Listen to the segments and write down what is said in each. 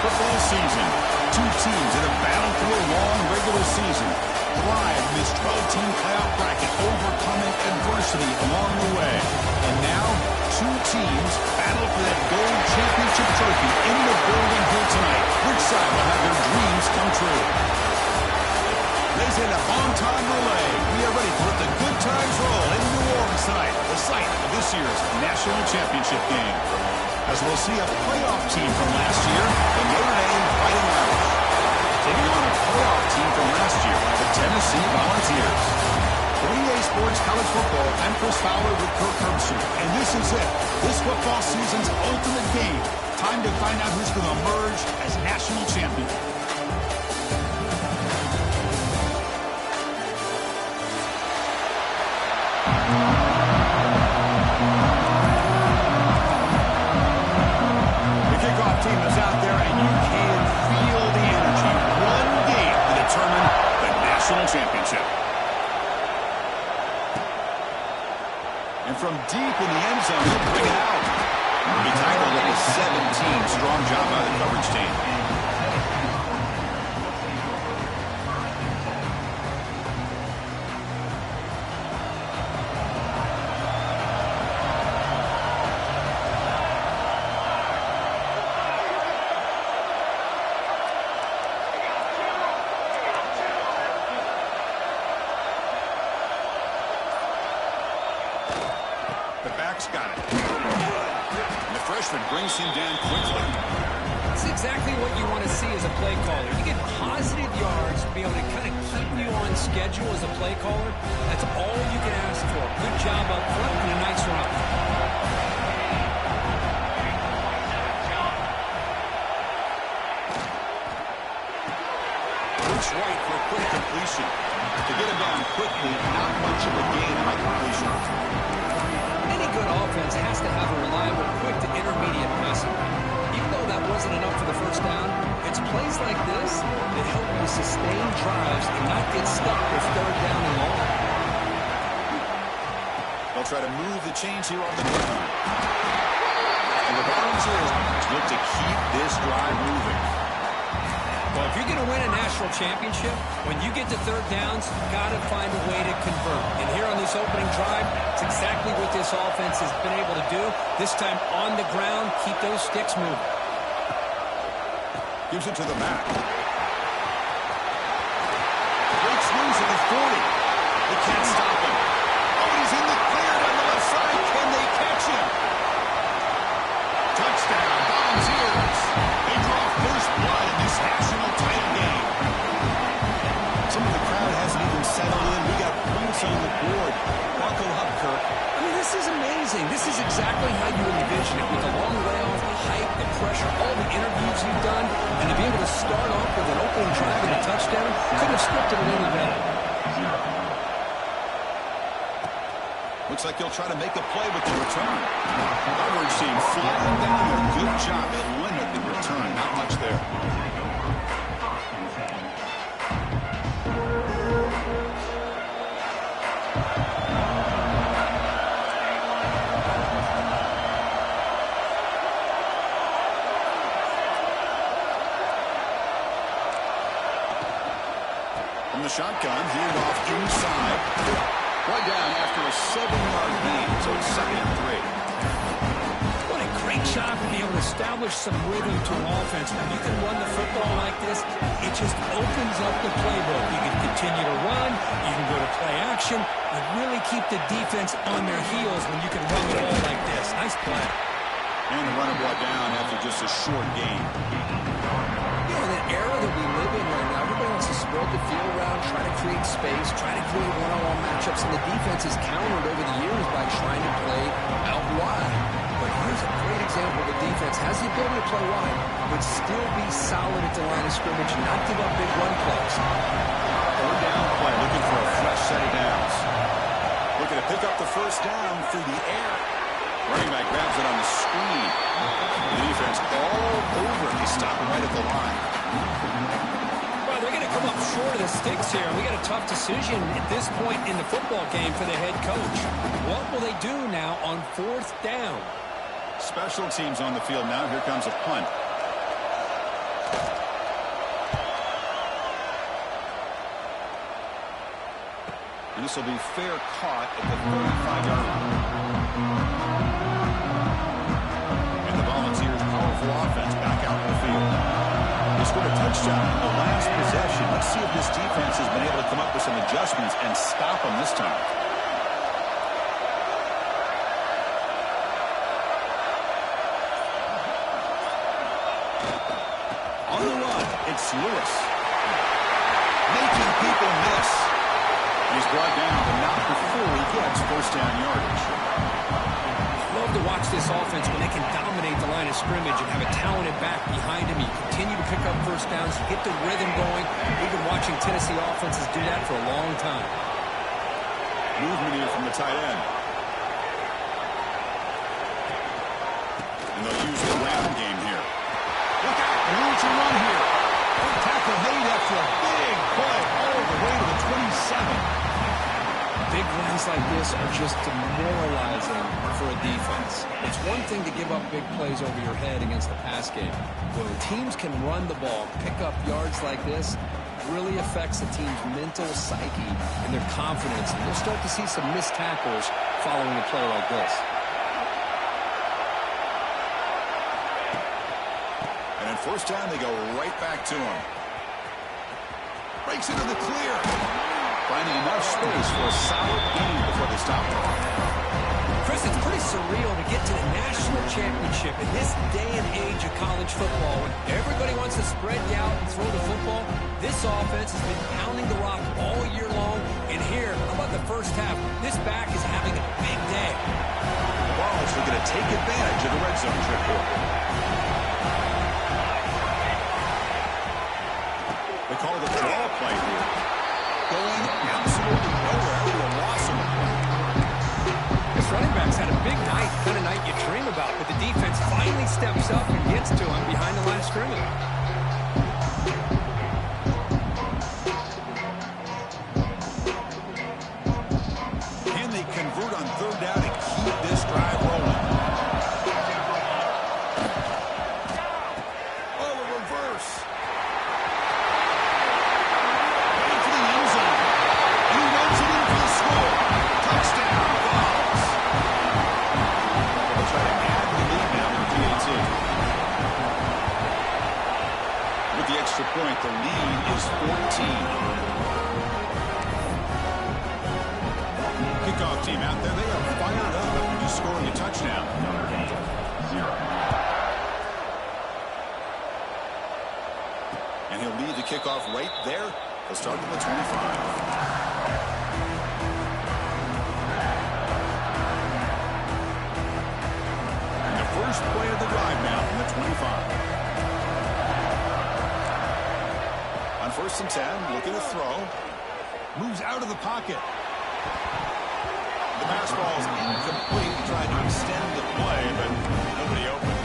football season. Two teams that have battled through a long regular season, thrived in this 12-team playoff bracket, overcoming adversity along the way. And now, two teams battle for that gold championship trophy in the building here tonight. Which side will have their dreams come true? Ladies and on-time relay. We are ready to let the good times roll in New Orleans tonight, the site of this year's national championship game. As we'll see a playoff team from last year, the Notre Dame Fighting Irish, taking on a playoff team from last year, the Tennessee Volunteers. For EA Sports College Football, I'm Chris Fowler with Kirk Herbstreit, and this is it. This football season's ultimate game. Time to find out who's going to emerge as national champion. Team is out there, and you can feel the energy. One game to determine the national championship. And from deep in the end zone, he'll bring it out. He tackled at a 17. Strong job by the coverage team. Got it. And the freshman brings him down quickly. It's exactly what you want to see as a play caller. You get positive yards to be able to kind of keep you on schedule as a play caller. That's all you can ask for. Good job up front and a nice run. Looks right for a quick completion. To get him down quickly, not much of a gain by completion. Any good offense has to have a reliable, quick to intermediate passing. Even though that wasn't enough for the first down, it's plays like this that help you sustain drives and not get stuck with third down and long. They'll try to move the chains here on the ground. And the Volunteers look to keep this drive moving. Well, if you're going to win a national championship, when you get to third downs, you've got to find a way to convert. And here on this opening drive, it's exactly what this offense has been able to do. This time on the ground, keep those sticks moving. Gives it to the back. Great swings at the 40. They can't stop him. Oh, he's in the clear down the left side. Can they catch him? Touchdown, Volunteers. They draw first blood in this national title game. Some of the crowd hasn't even settled in. We got points on the board. Buckle up, Kirk. I mean, this is amazing. This is exactly how you envision it, with the long layoff, the hype, the pressure, all the interviews you've done, and to be able to start off with an opening drive and a touchdown, couldn't have scripted it any better. Looks like he'll try to make a play with the return. Coverage team flying down. Good job. They limit the return. Not much there. From the shotgun, handed off inside. One down after a 7-yard gain, so it's 2nd and 3. What a great job to be able to establish some rhythm to an offense. When you can run the football like this, it just opens up the playbook. You can continue to run, you can go to play action, and really keep the defense on their heels when you can run it all like this. Nice play. And the runner brought down after just a short gain. You know, in the era that we live in right now, everybody wants to spread the field around, try to create space, try to create one-on-one matchups, and the defense has countered over the years by trying to play out wide. But here's a great example. The defense has the ability to play wide, but still be solid at the line of scrimmage and not give up big run plays. Third down play, looking for a fresh set of downs. Looking to pick up the first down through the air. Running back grabs it on the screen. The defense all over. They stop right at the line. Well, they're going to come up short of the sticks here. We got a tough decision at this point in the football game for the head coach. What will they do now on 4th down? Special teams on the field now. Here comes a punt. this will be fair caught at the 35-yard line. And the Volunteers' powerful offense back out in the field. They scored a touchdown on the last possession. Let's see if this defense has been able to come up with some adjustments and stop them this time. On the run, it's Lewis. Making people miss. He's brought down, but not before he gets first down yardage. Love to watch this offense when they can dominate the line of scrimmage and have a talented back behind him. You continue to pick up first downs, you get the rhythm going. We've been watching Tennessee offenses do that for a long time. Movement here from the tight end. And they'll use the ground game here. Look out, a little to run here. Tackle made after a big play all the way to the 27. Big runs like this are just demoralizing for a defense. It's one thing to give up big plays over your head against the pass game. When teams can run the ball, pick up yards like this, it really affects the team's mental psyche and their confidence. And you'll start to see some missed tackles following a play like this. And in first down, they go right back to him. Breaks into the clear. Finding enough space for a solid gain before they stop him. Chris, it's pretty surreal to get to the national championship in this day and age of college football when everybody wants to spread you out and throw the football. This offense has been pounding the rock all year long. And here, how about the first half? This back is having a big day. The Vols are going to take advantage of the red zone trip here. They call the draw play here. Going absolutely nowhere. They will loss him. This running back's had a big night, kind of night you dream about, but the defense finally steps up and gets to him behind the line of scrimmage. Can they convert on third down and keep this drive rolling? Oh, a reverse. Ready for the end zone. He runs it in for the score. Touchdown, Vols. They'll try to add the lead now to the PAT. With the extra point, the lead is 14. Kickoff team out there, they are fired up after just scoring a touchdown. And he'll lead the kickoff right there. He'll start at the 25. And the first play of the drive now from the 25. On first and 10, looking to throw. Moves out of the pocket. The pass ball is incomplete. Trying to extend the play, but nobody open.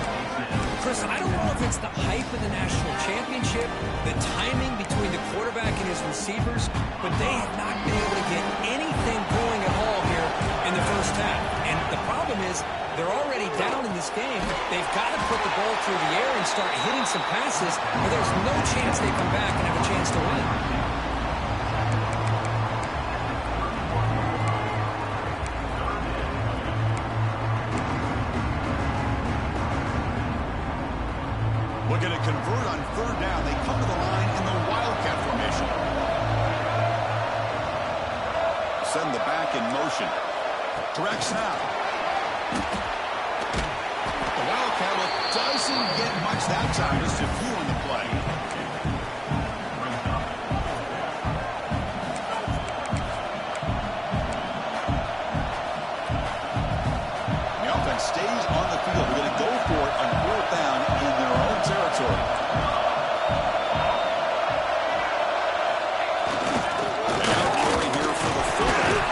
Chris, I don't know if it's the hype of the national championship, the timing between the quarterback and his receivers, but they have not been able to get anything going at all here in the first half. And the problem is they're already down in this game. They've got to put the ball through the air and start hitting some passes, or there's no chance they come back and have a chance to win. Looking to convert on third down. They come to the line in the Wildcat formation. Send the back in motion. Direct snap. The Wildcat look doesn't get much that time. Just a few on the play. The offense stays on the field. We're going to go for it on fourth down in their own territory. And out carry here for the fullback.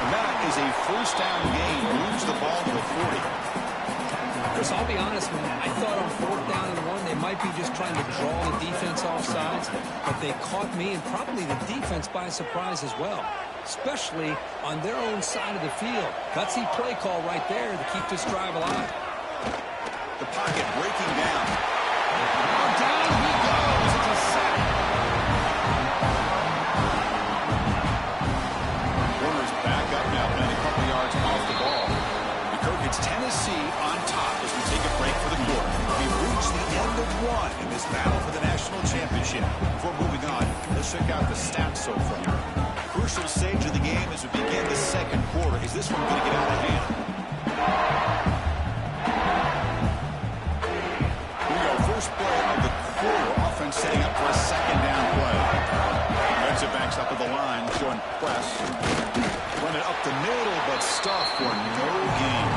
And that is a first down gain. Moves the ball to the 40. Chris, I'll be honest, man. I thought on fourth down and one, they might be just trying to draw the defense off sides, but they caught me and probably the defense by surprise as well, especially on their own side of the field. Gutsy play call right there to keep this drive alive. The pocket breaking down. Oh, down he goes. It's a sack. won in this battle for the national championship. Before moving on, let's check out the stats so far. Crucial stage of the game as we begin the second quarter. Is this one going to get out of hand? Here we go. First play of the quarter. Offense setting up for a second down play. Defensive backs up at the line, showing press. Run it up the middle, but stuffed for no gain.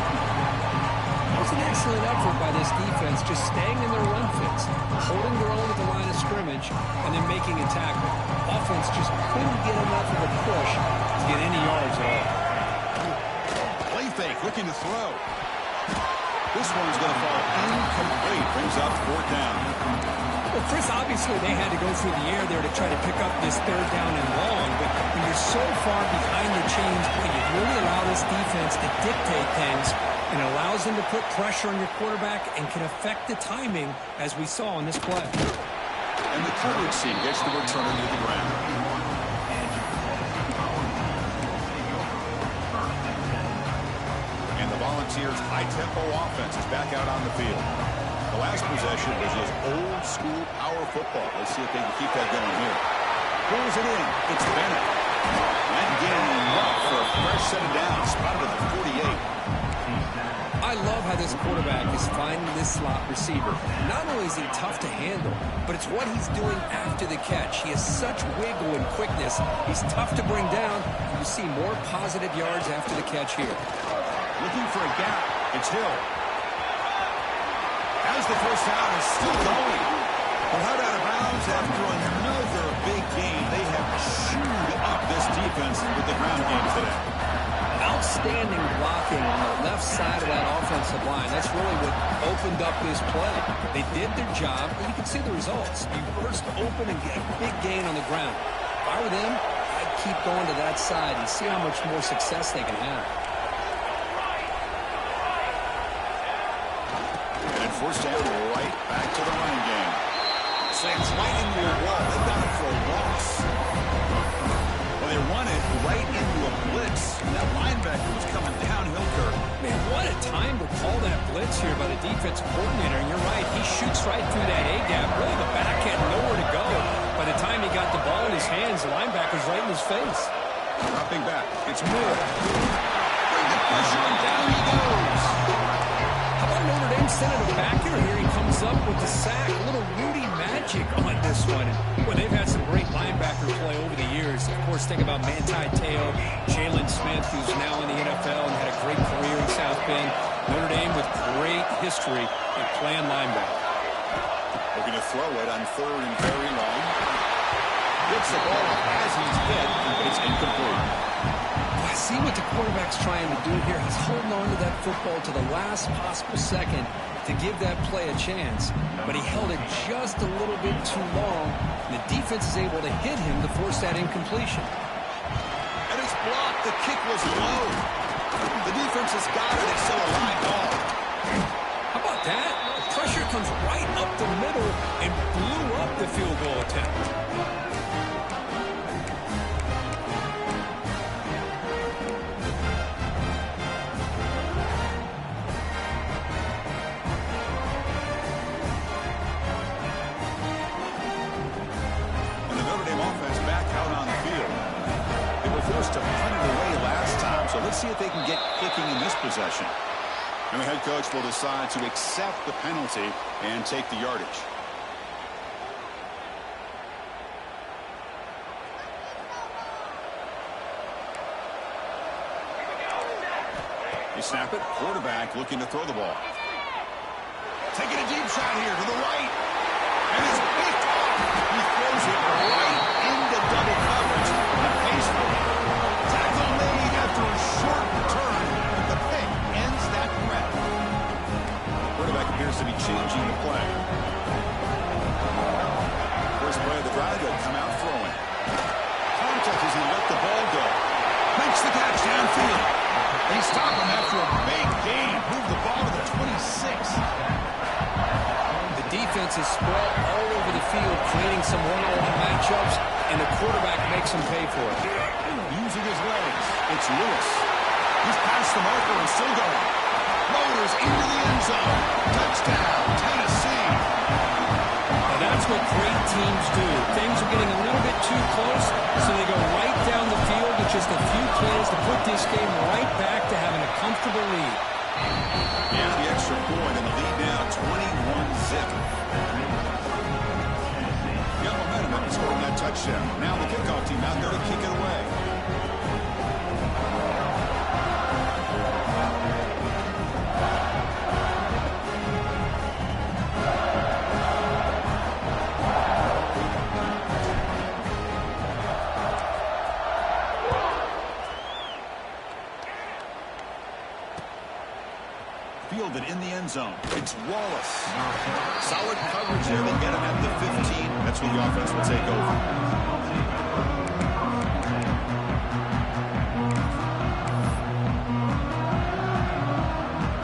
It's an excellent effort by this defense, just staying in their run fits, holding their own at the line of scrimmage, and then making a tackle. Offense just couldn't get enough of a push to get any yards at all. Play fake, looking to throw. This one's going to fall incomplete. Brings up fourth down. Well, Chris, obviously they had to go through the air there to try to pick up this third down and long, but when you're so far behind the chains, you really allow this defense to dictate things, and it allows them to put pressure on your quarterback and can affect the timing, as we saw in this play. And the coverage team gets the returner to the ground. And the Volunteers' high-tempo offense is back out on the field. The last possession was just old-school power football. Let's see if they can keep that going here. Pulls it in. It's Bennett. And gaining enough for a fresh set of downs. Spotted at the 48. I love how this quarterback is finding this slot receiver. Not only is he tough to handle, but it's what he's doing after the catch. He has such wiggle and quickness. He's tough to bring down. You see more positive yards after the catch here. Looking for a gap. It's Hill. As the first down is still going. Well, out of bounds after another big game. They have chewed up this defense with the ground game today. Outstanding blocking on the left side of that offensive line. That's really what opened up this play. They did their job, and you can see the results. You burst open and get a big gain on the ground. If I were them, I'd keep going to that side and see how much more success they can have. First down, right back to the running game. Slams right into a wall. They got it for a loss. Well, they run it right into a blitz. And that linebacker was coming downhill, Kirk. Man, what a time to call that blitz here by the defensive coordinator. And you're right, he shoots right through that A-gap. Really, the back had nowhere to go. By the time he got the ball in his hands, the linebacker's right in his face. Dropping back. It's Moore. Bring the pressure, and down he goes. Notre Dame sent it back here. Here he comes up with the sack. A little Rudy magic on this one. Well, they've had some great linebacker play over the years. Of course, think about Manti Te'o, Jalen Smith, who's now in the NFL and had a great career in South Bend. Notre Dame with great history in playing linebacker. Looking to throw it on third and very long. Gets the ball up as he's hit, but it's incomplete. See what the quarterback's trying to do here. He's holding on to that football to the last possible second to give that play a chance. But he held it just a little bit too long. And the defense is able to hit him to force that incompletion. And it's blocked. The kick was low. The defense has got it. It's still a live ball. How about that? The pressure comes right up the middle and blew up the field goal attempt. To punt it away last time, so let's see if they can get clicking in this possession. And the head coach will decide to accept the penalty and take the yardage. You snap it, quarterback looking to throw the ball. Taking a deep shot here to the right, and it's picked off. He throws it right into double coverage and pays for it. Tackle made after a short return, but the pick ends that threat. Quarterback appears to be changing the play. First play of the drive, they'll come out throwing. Contact as he let the ball go. Makes the catch downfield. They stop him after a big gain. Move the ball to the 26. The defense is spread all over the field, creating some one-on-one matchups, and the quarterback makes them pay for it. Using his legs, it's Lewis. He's past the marker and still going. Motors into the end zone. Touchdown, Tennessee. That's what great teams do. Things are getting a little bit too close, so they go right down the field with just a few plays to put this game right back to having a comfortable lead. Here's the extra point, and the lead now 21-zip. Got momentum after scoring that touchdown. Now the kickoff team out there to kick it away. Fielded in the end zone. It's Wallace. Solid coverage there. They get him at the 15. That's where the offense will take over.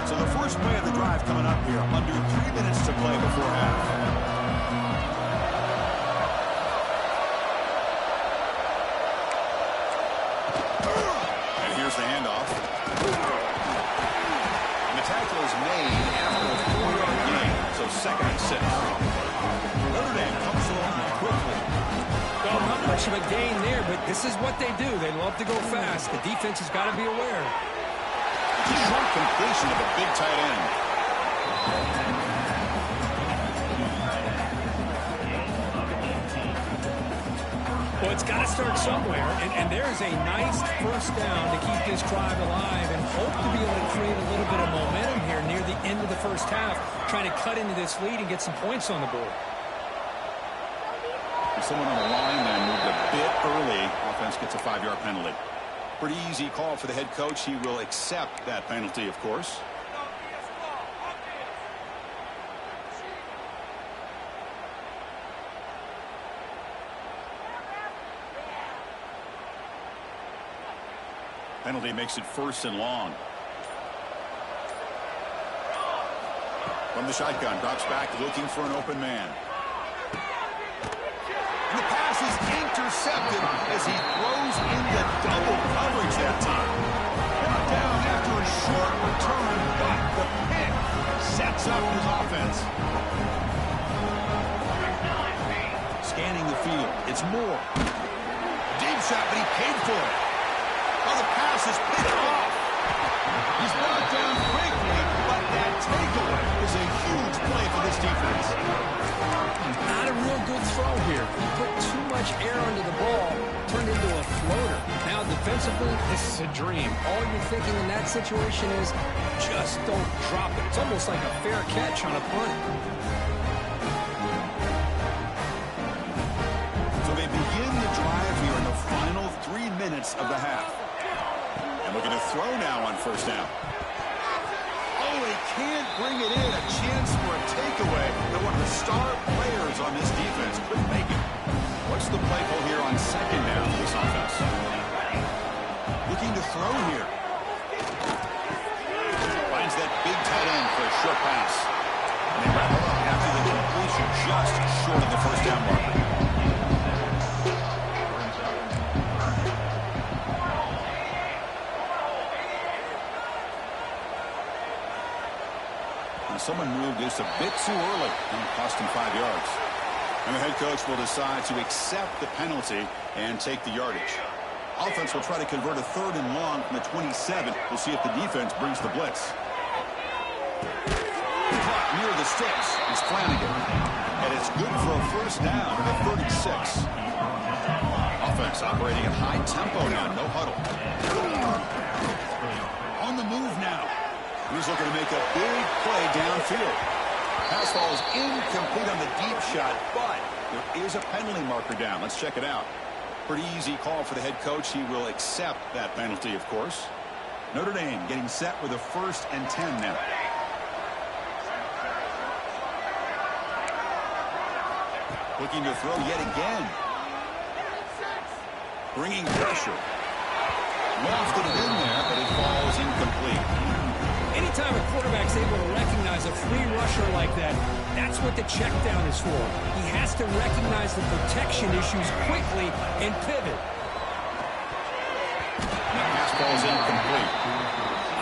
So the first play of the drive coming up here. Under 3 minutes to play before half. And here's the handoff. Tackle is made after a 4-yard gain, so 2nd and 6. Notre Dame comes along quickly. Well, not much of a gain there, but this is what they do. They love to go fast. The defense has got to be aware. It's a short completion of a big tight end. Well, it's got to start somewhere, and there's a nice first down to keep this drive alive and hope to be able to create a little bit of momentum here near the end of the first half, trying to cut into this lead and get some points on the board. Someone on the line then moved a bit early. Offense gets a 5-yard penalty. Pretty easy call for the head coach. He will accept that penalty, of course. Penalty makes it 1st and long. From the shotgun, drops back, looking for an open man. And the pass is intercepted as he throws into double coverage that time. Brought down after a short return, but the pick sets up his offense. Scanning the field, it's Moore. Deep shot, but he paid for it. Oh, the pass is picked off. He's brought down quickly, but that takeaway is a huge play for this defense. Not a real good throw here. He put too much air under the ball, turned into a floater. Now, defensively, this is a dream. All you're thinking in that situation is just don't drop it. It's almost like a fair catch on a punt. So they begin the drive here in the final 3 minutes of the half. And looking to throw now on 1st down. Oh, he can't bring it in. A chance for a takeaway. Now one of the star players on this defense couldn't make it. What's the play call here on 2nd down for this offense? Looking to throw here. Finds that big tight end for a short pass. And they wrap it up after the completion just short of the 1st down marker. Someone moved this a bit too early, and it cost him 5 yards. And the head coach will decide to accept the penalty and take the yardage. Offense will try to convert a 3rd and long from the 27. We'll see if the defense brings the blitz. Clock near the sticks. It's Flanagan. And it's good for a 1st down at 36. Offense operating at high tempo now. No huddle. On the move now. He's looking to make a big play downfield. Pass ball is incomplete on the deep shot, but there is a penalty marker down. Let's check it out. Pretty easy call for the head coach. He will accept that penalty, of course. Notre Dame getting set with a 1st and 10 now. Looking to throw yet again. Bringing pressure. Lofted it in there, but it falls incomplete. Anytime a quarterback's able to recognize a free rusher like that, that's what the check down is for. He has to recognize the protection issues quickly and pivot. That pass ball is incomplete.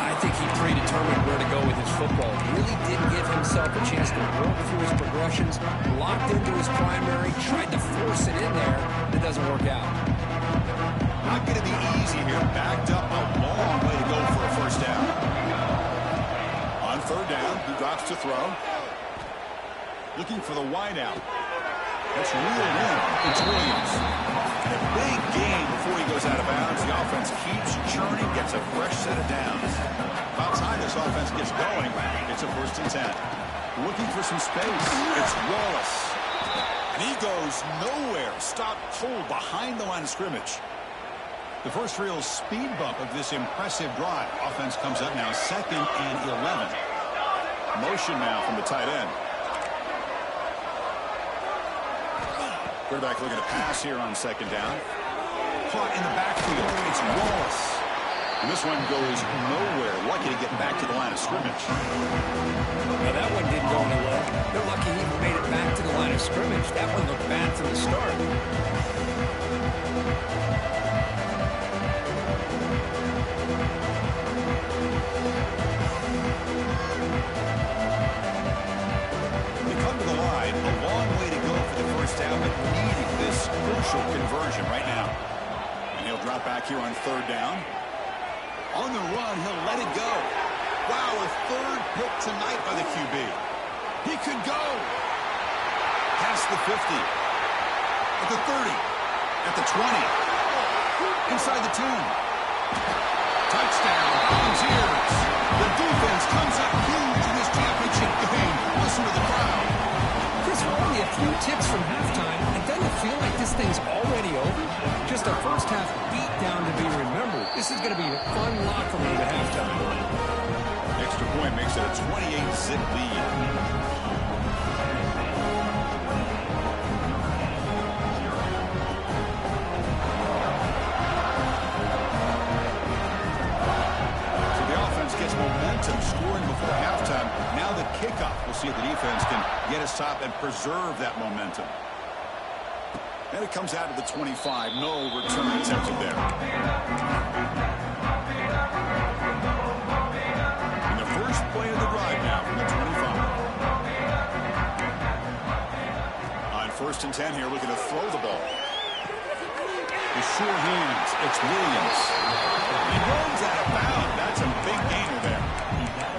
I think he predetermined where to go with his foot. football. Really didn't give himself a chance to work through his progressions, locked into his primary, tried to force it in there, and it doesn't work out. Not going to be easy here. Backed up a long way to go for a first down. On third down, he drops to throw. Looking for the wideout. That's reeled in. It's Williams. And a big gain before he goes out of bounds. The offense keeps churning, gets a fresh set of downs. About time this offense gets going, it's a 1st and 10. Looking for some space. It's Wallace. And he goes nowhere. Stopped cold behind the line of scrimmage. The first real speed bump of this impressive drive. Offense comes up now 2nd and 11. Motion now from the tight end. Quarterback looking to pass here on 2nd down. Caught in the backfield. It's Wallace. And this one goes nowhere. Lucky to get back to the line of scrimmage. Now that one didn't go anywhere. They're lucky he even made it back to the line of scrimmage. That one looked bad from the start. Down, but needing this crucial conversion right now. And he'll drop back here on 3rd down. On the run, he'll let it go. Wow, a 3rd pick tonight by the QB. He could go. Past the 50. At the 30. At the 20. Inside the 10. Touchdown, Volunteers. The defense comes up huge in this championship game. Listen to the crowd. We're only a few ticks from halftime. It doesn't feel like this thing's already over. Just a first half beat down to be remembered. This is going to be a fun locker room at halftime. Extra point makes it a 28-zip lead. So the offense gets momentum, scoring before halftime. Now the kickoff. We'll see if the defense can get a stop and preserve that momentum. And it comes out of the 25. No return attempted there. And the first play of the drive now from the 25. On 1st and 10 here, looking to throw the ball. The sure hands. It's Williams. He runs out of bounds. That's a big gainer there.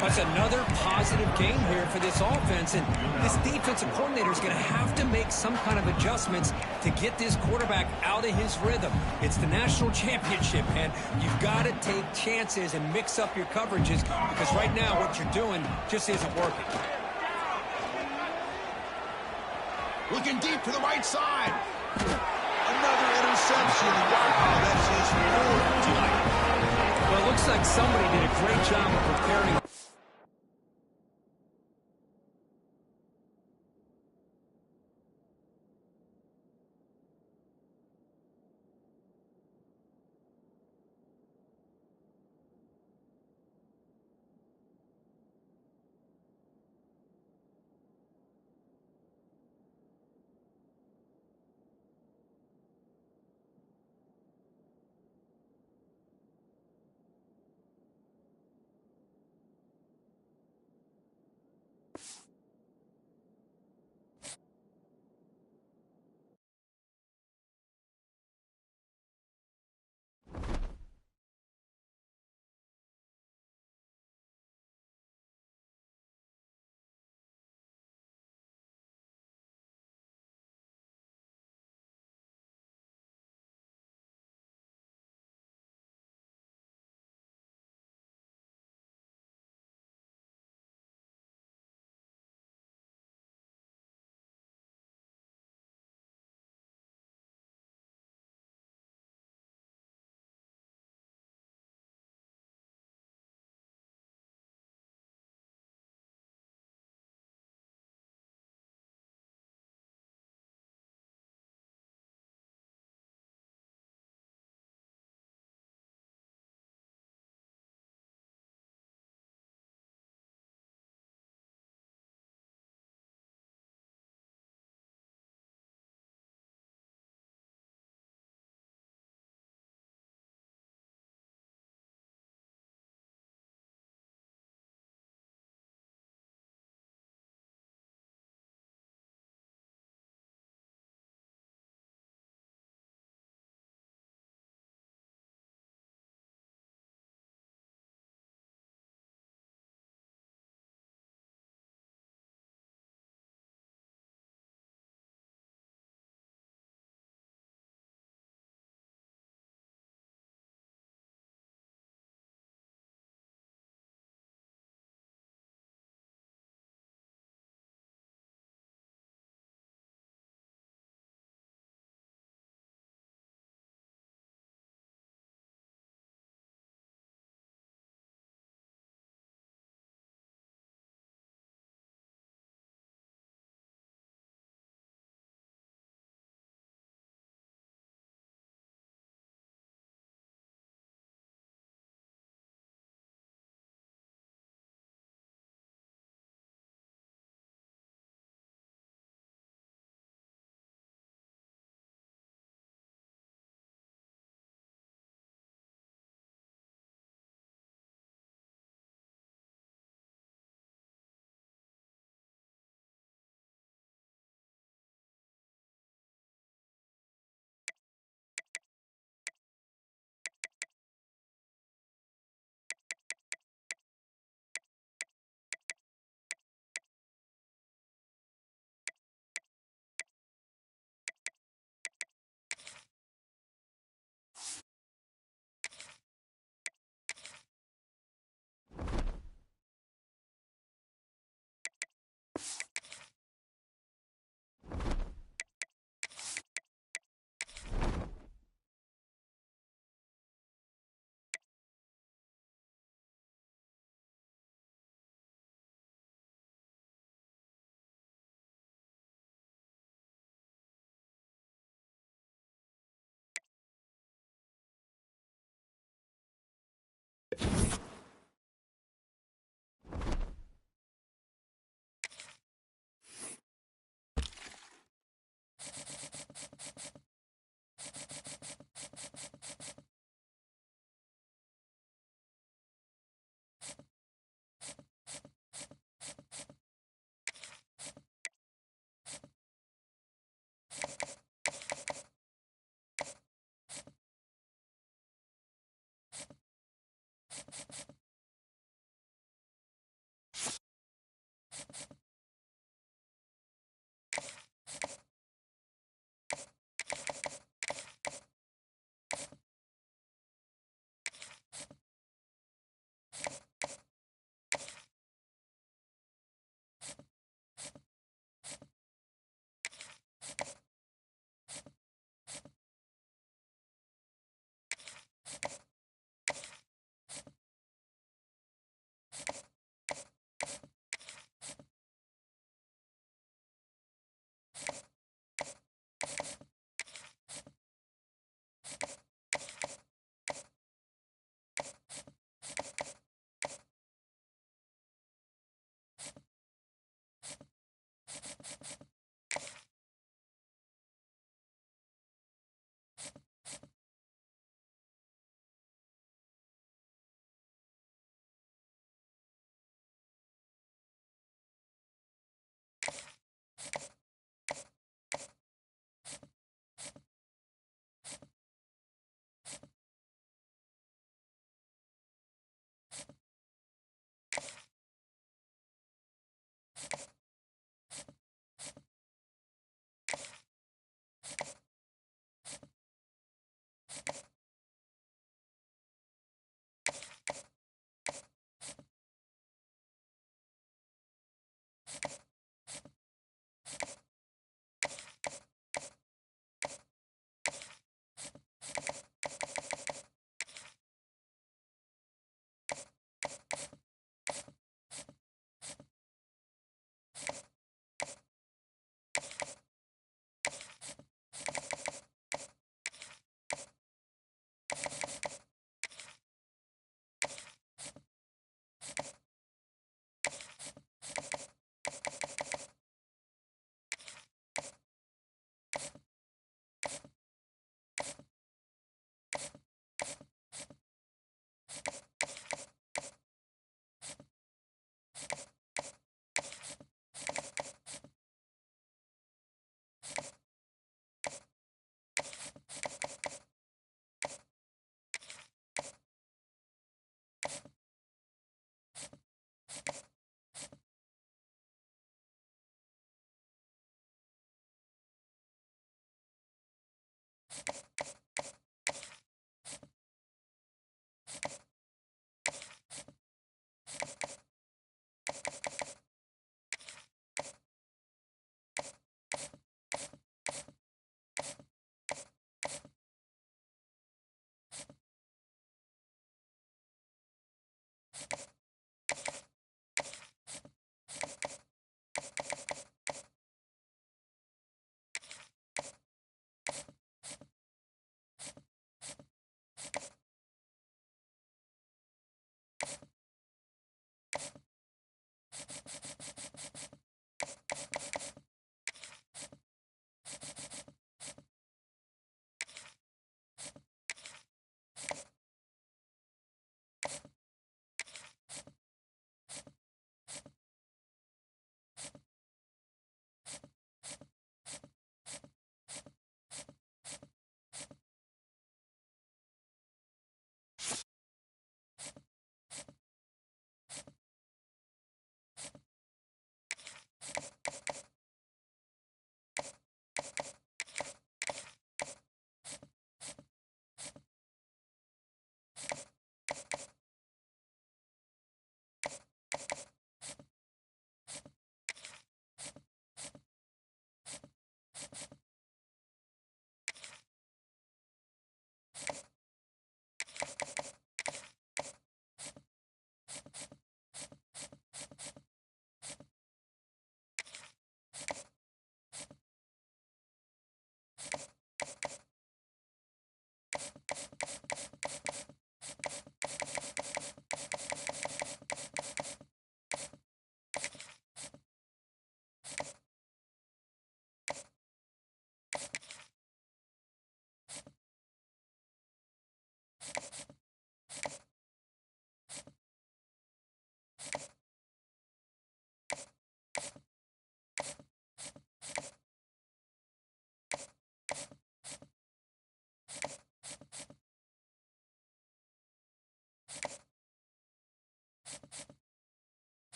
That's another positive gain here for this offense, and this defensive coordinator is going to have to make some kind of adjustments to get this quarterback out of his rhythm. It's the national championship, man. You've got to take chances and mix up your coverages because right now what you're doing just isn't working. Looking deep to the right side. Another interception. Wow, that's his 4th tonight. Well, it looks like somebody did a great job of preparing.